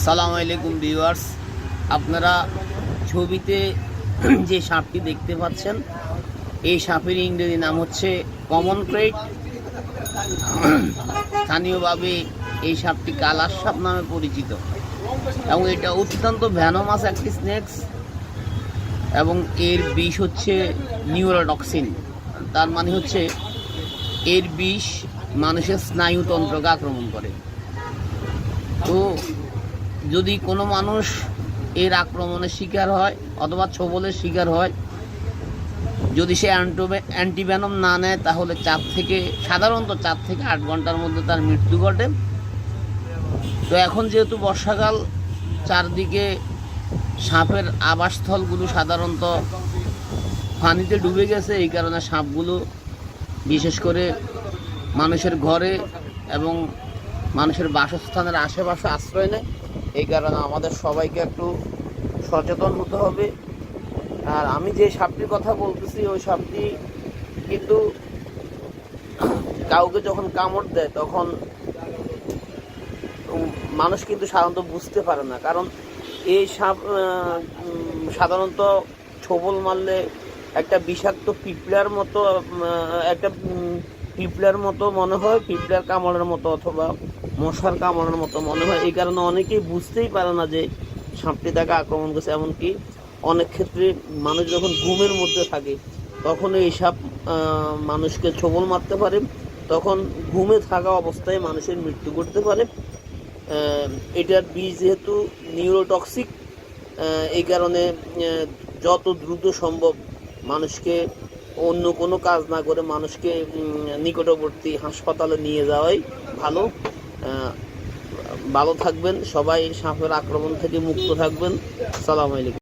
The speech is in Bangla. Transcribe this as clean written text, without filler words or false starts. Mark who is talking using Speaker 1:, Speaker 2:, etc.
Speaker 1: আসসালামু আলাইকুম ভিউয়ার্স, আপনারা ছবিতে যে সাপটি দেখতে পাচ্ছেন এই সাপের ইংরেজি নাম হচ্ছে কমন ক্রেট। স্থানীয়ভাবে এই সাপটি কালার সাপ নামে পরিচিত এবং এটা অত্যন্ত ভ্যানোমাস একটি স্নেক্স এবং এর বিষ হচ্ছে নিউরোটক্সিন। তার মানে হচ্ছে এর বিষ মানুষের স্নায়ুতন্ত্রকে আক্রমণ করে। তো যদি কোনো মানুষ এর আক্রমণের শিকার হয় অথবা ছোবলের শিকার হয়, যদি সে অ্যান্টিভেনম না নেয় তাহলে সাধারণত 4 থেকে 8 ঘন্টার মধ্যে তার মৃত্যু ঘটে। তো এখন যেহেতু বর্ষাকাল, চারদিকে সাপের আবাসস্থলগুলো সাধারণত পানিতে ডুবে গেছে, এই কারণে সাপগুলো বিশেষ করে মানুষের ঘরে এবং মানুষের বাসস্থানের আশেপাশে আশ্রয় নেয়। এই কারণে আমাদের সবাইকে একটু সচেতন হতে হবে। আর আমি যে সাপটির কথা বলতেছি ওই সাপটি কিন্তু কাউকে যখন কামড় দেয় তখন মানুষ কিন্তু সাধারণত বুঝতে পারে না, কারণ এই সাপ সাধারণত ছোবল মারলে একটা বিষাক্ত পিঁপড়ার মতো মনে হয়, পিঁপড়ার কামড়ের মতো অথবা মশার কামড়ের মতো মনে হয়। এই কারণে অনেকেই বুঝতেই পারে না যে সাপটি তাকে আক্রমণ করছে। এমনকি অনেক ক্ষেত্রে মানুষ যখন ঘুমের মধ্যে থাকে তখন এই সাপ মানুষকে ছোবল মারতে পারে, তখন ঘুমে থাকা অবস্থায় মানুষের মৃত্যু করতে পারে। এটার বিষ যেহেতু নিউরোটক্সিক, এই কারণে যত দ্রুত সম্ভব মানুষকে অন্য কোনো কাজ না করে মানুষকে নিকটবর্তী হাসপাতালে নিয়ে যাওয়াই ভালো। ভালো থাকবেন সবাই, সাপের আক্রমণ থেকে মুক্ত থাকবেন। আসসালামু আলাইকুম।